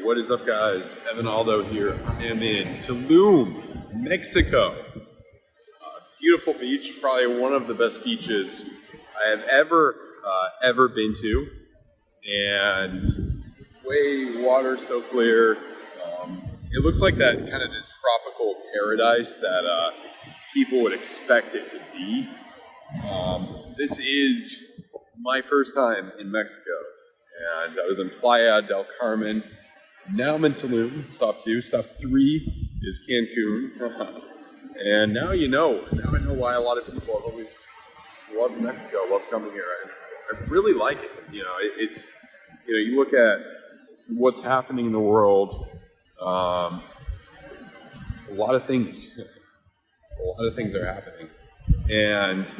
What is up, guys? Evan Aldo here. I am in Tulum, Mexico. Beautiful beach, probably one of the best beaches I have ever been to. And water so clear. It looks like that kind of the tropical paradise that people would expect it to be. This is my first time in Mexico. And I was in Playa del Carmen. Now I'm in Tulum, stop 2. Stop 3 is Cancun. And now you know. Now I know why a lot of people have always loved Mexico, love coming here. I really like it. It's, you look at what's happening in the world, a lot of things are happening. And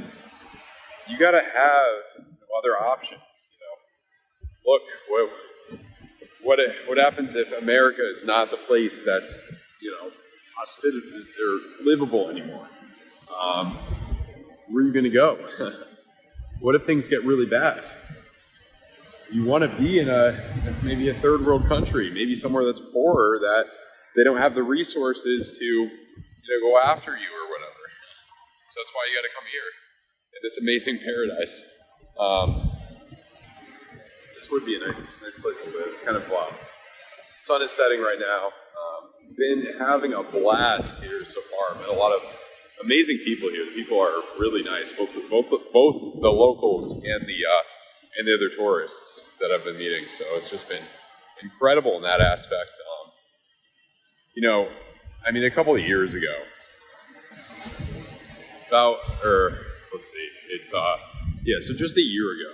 you got to have other options, Look, what happens if America is not the place that's, hospitable or livable anymore? Where are you going to go? What if things get really bad? You want to be in maybe a third world country, maybe somewhere that's poorer, that they don't have the resources to, go after you or whatever. So that's why you got to come here in this amazing paradise. This would be a nice place to live. It's kind of sun is setting right now. Been having a blast here so far. Met a lot of amazing people here. The people are really nice, both the locals and the other tourists that I've been meeting. So it's just been incredible in that aspect. A couple of years ago, so just a year ago,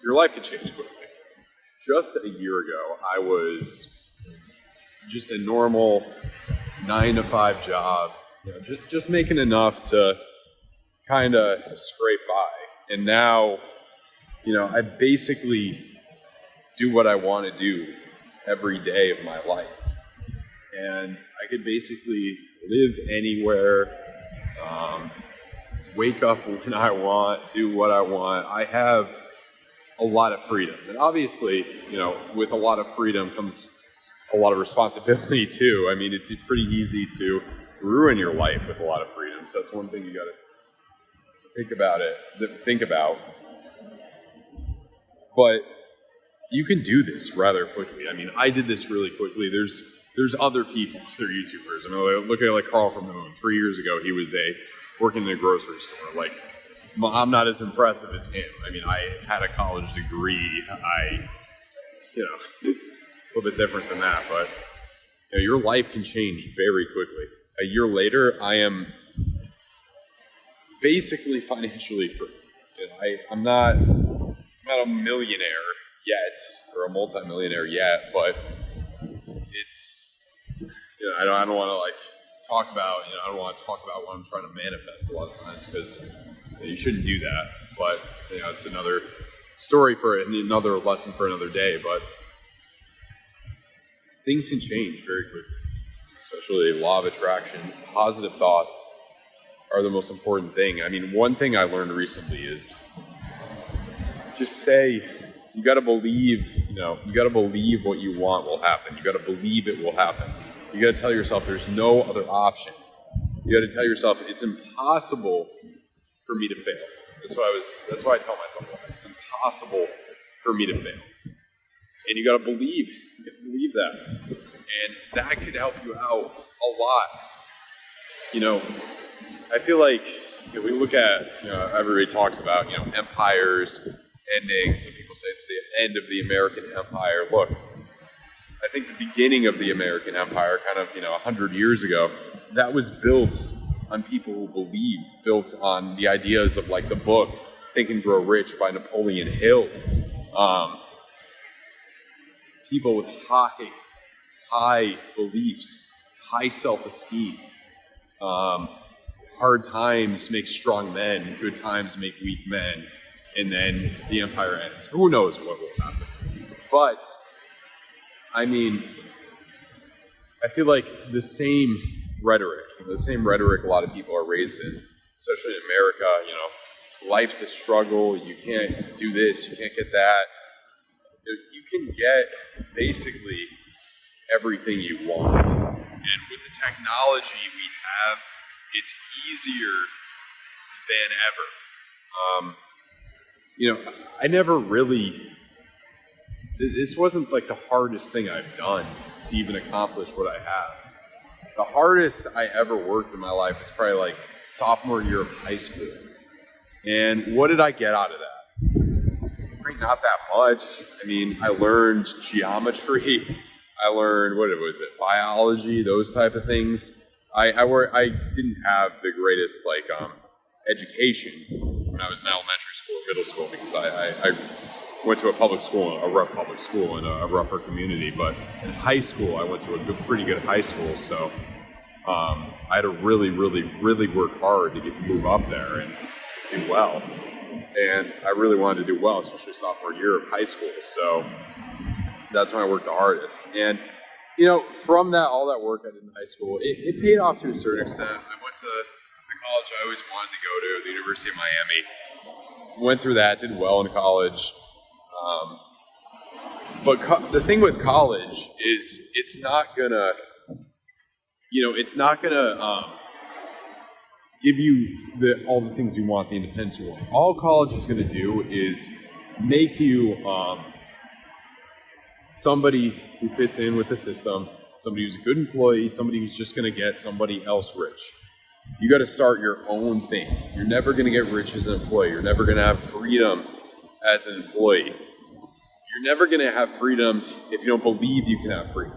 your life could change quickly. Just a year ago, I was just a normal 9-to-5 job, just making enough to kind of scrape by. And now, I basically do what I want to do every day of my life. And I could basically live anywhere, wake up when I want, do what I want. I have a lot of freedom. And obviously, with a lot of freedom comes a lot of responsibility too. I mean, it's pretty easy to ruin your life with a lot of freedom. So that's one thing you got to think about. But you can do this rather quickly. I mean, I did this really quickly. There's other people, other YouTubers. I mean, look at Carl from Moon. 3 years ago, he was working in a grocery store. I'm not as impressive as him. I mean, I had a college degree. A little bit different than that, but your life can change very quickly. A year later, I am basically financially free. I'm not a millionaire yet, or a multimillionaire yet, but it's, I don't want to talk about, I don't want to talk about what I'm trying to manifest a lot of times, because you shouldn't do that. But it's another story for another lesson for another day. But things can change very quickly, especially law of attraction. Positive thoughts are the most important thing. I mean, one thing I learned recently is just say, you got to believe, you got to believe what you want will happen. You got to believe it will happen. You got to tell yourself there's no other option. You got to tell yourself it's impossible for me to fail. That's why I tell myself that. It's impossible for me to fail. And you got to believe that. And that could help you out a lot. I feel like we look at, everybody talks about, empires ending. Some people say it's the end of the American empire. Look, I think the beginning of the American empire, kind of, 100 years ago, that was built on people who believed, built on the ideas of the book Think and Grow Rich by Napoleon Hill. People with high beliefs, high self-esteem. Hard times make strong men, good times make weak men, and then the empire ends. Who knows what will happen? But, I feel like the same rhetoric a lot of people are raised in, especially in America, life's a struggle, you can't do this, you can't get that. You can get basically everything you want. And with the technology we have, it's easier than ever. I never really, this wasn't like the hardest thing I've done to even accomplish what I have. The hardest I ever worked in my life was probably like sophomore year of high school. And what did I get out of that? Probably not that much. I mean, I learned geometry. I learned, biology, those type of things. I didn't have the greatest education when I was in elementary school or middle school, because I went to a rough public school in a rougher community. But in high school, I went to a pretty good high school, so I had to really, really, really work hard to move up there and to do well. And I really wanted to do well, especially sophomore year of high school. So that's when I worked the hardest. And from all that work I did in high school, it paid off to a certain extent. I went to the college I always wanted to go to, the University of Miami. Went through that, did well in college. But the thing with college is it's not gonna give you all the things you want, the independence you want. All college is gonna do is make you somebody who fits in with the system, somebody who's a good employee, somebody who's just going to get somebody else rich. You got to start your own thing. You're never going to get rich as an employee. You're never going to have freedom as an employee. You're never going to have freedom if you don't believe you can have freedom.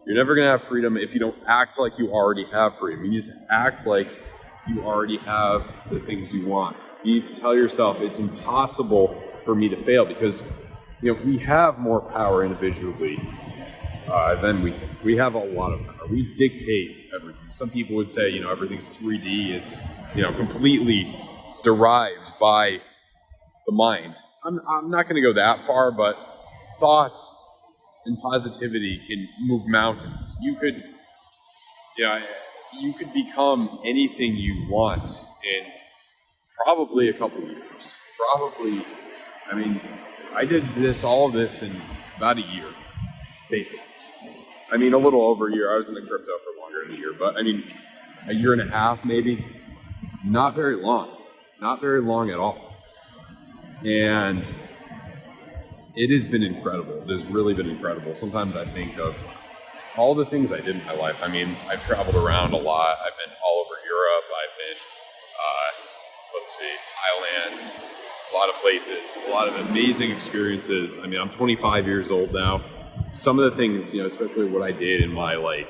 You're never going to have freedom if you don't act like you already have freedom. You need to act like you already have the things you want. You need to tell yourself it's impossible for me to fail, because we have more power individually than we think. We have a lot of power. We dictate everything. Some people would say, everything's 3D. It's, completely derived by the mind. I'm not going to go that far, but thoughts and positivity can move mountains. You could become anything you want in probably a couple of years. I did all of this in about a year, basically. A little over a year. I was in the crypto for longer than a year, but a year and a half maybe. Not very long. Not very long at all. And it has been incredible. It has really been incredible. Sometimes I think of all the things I did in my life. I've traveled around a lot. I've been all over Europe. I've been, Thailand. A lot of places, a lot of amazing experiences. I'm 25 years old now. Some of the things, especially what I did in my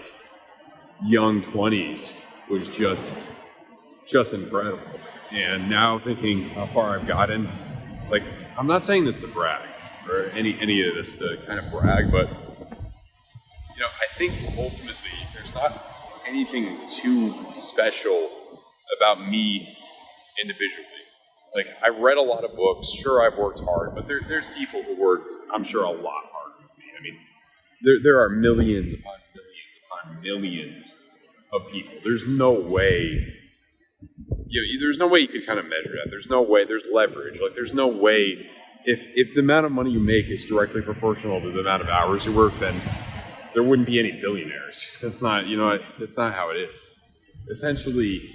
young 20s was just incredible. And now thinking how far I've gotten, I'm not saying this to brag or any of this to kind of brag, but I think ultimately there's not anything too special about me individually. I read a lot of books. Sure, I've worked hard, but there's people who worked, I'm sure, a lot harder than me. There are millions upon millions upon millions of people. There's no way, there's no way you could kind of measure that. There's no way, there's leverage. There's no way, if the amount of money you make is directly proportional to the amount of hours you work, then there wouldn't be any billionaires. That's not, that's not how it is. Essentially,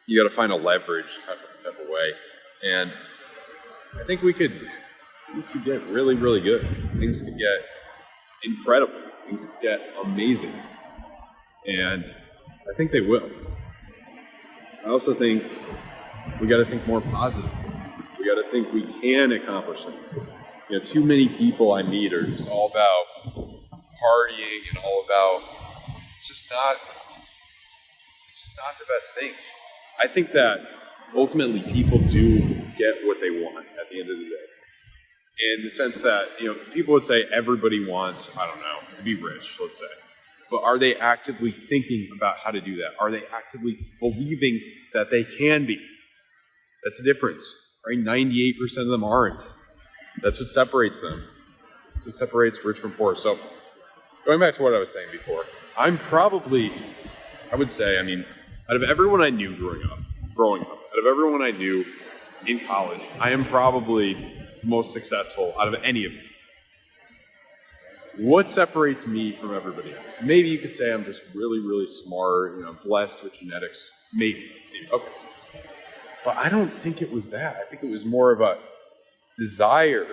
you got to find a leverage type of way, and I think things could get really, really good. Things could get incredible. Things could get amazing, and I think they will. I also think we got to think more positive. We got to think we can accomplish things. Too many people I meet are just all about partying and all about. It's just not the best thing. I think that ultimately people do get what they want at the end of the day. In the sense that, people would say everybody wants, to be rich, let's say. But are they actively thinking about how to do that? Are they actively believing that they can be? That's the difference, right? 98% of them aren't. That's what separates them. That's what separates rich from poor. So, going back to what I was saying before, I would say, out of everyone I knew growing up, out of everyone I knew in college, I am probably the most successful out of any of them. what separates me from everybody else? Maybe you could say I'm just really, really smart, blessed with genetics. Maybe. Okay. But I don't think it was that. I think it was more of a desire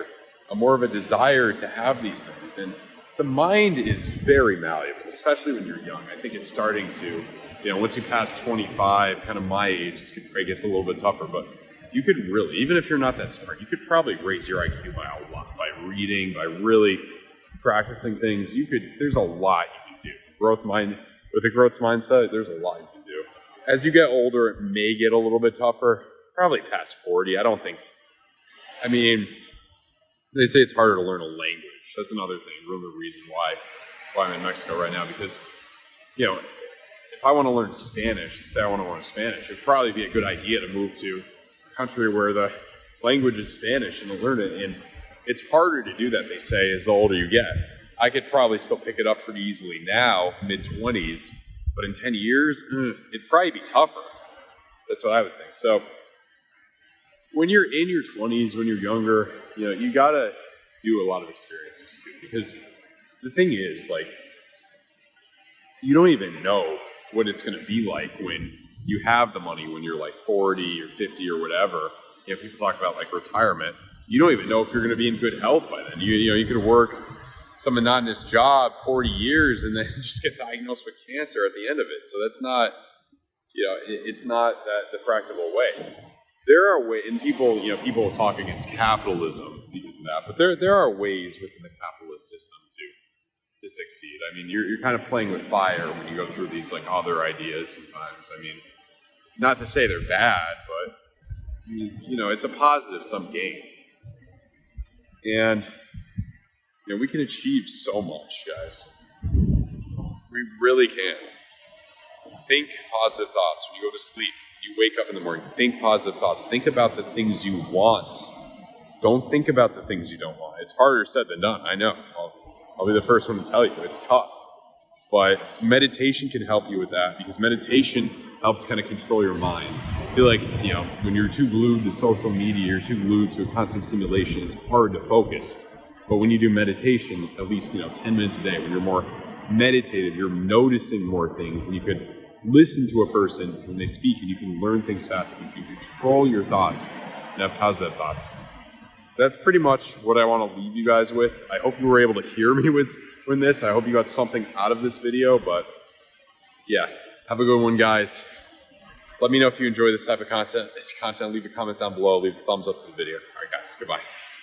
to have these things. And the mind is very malleable, especially when you're young. I think it's starting to, once you pass 25, kind of my age, it gets a little bit tougher. But you could really, even if you're not that smart, you could probably raise your IQ by a lot, by reading, by really practicing things. There's a lot you can do. With a growth mindset, there's a lot you can do. As you get older, it may get a little bit tougher, probably past 40. They say it's harder to learn a language. That's another thing, another reason why I'm in Mexico right now, because, if I want to learn Spanish, let's say I want to learn Spanish, it'd probably be a good idea to move to a country where the language is Spanish and to learn it. And it's harder to do that, they say, as the older you get. I could probably still pick it up pretty easily now, mid-20s, but in 10 years, it'd probably be tougher. That's what I would think. So when you're in your 20s, when you're younger, you gotta do a lot of experiences too, because the thing is, you don't even know what it's gonna be like when you have the money, when you're 40 or 50 or whatever. People talk about retirement. You don't even know if you're gonna be in good health by then. You could work some monotonous job 40 years and then just get diagnosed with cancer at the end of it. So that's not, it's not the practical way. There are ways, and people talk against capitalism because of that, but there are ways within the capitalist system to succeed. You're kind of playing with fire when you go through these other ideas sometimes. Not to say they're bad, but it's a positive sum game. And we can achieve so much, guys. We really can. Think positive thoughts when you go to sleep. You wake up in the morning, think positive thoughts. Think about the things you want. Don't think about the things you don't want. It's harder said than done, I know. I'll be the first one to tell you, it's tough. But meditation can help you with that, because meditation helps kind of control your mind. I feel like, when you're too glued to social media, you're too glued to a constant stimulation, it's hard to focus. But when you do meditation, at least, 10 minutes a day, when you're more meditative, you're noticing more things, and you could listen to a person when they speak, and you can learn things faster. You can control your thoughts and have positive thoughts. That's pretty much what I want to leave you guys with. I hope you were able to hear me with this. I hope you got something out of this video, but yeah, have a good one, guys. Let me know if you enjoy this type of content. Leave a comment down below. Leave a thumbs up to the video. All right, guys, goodbye.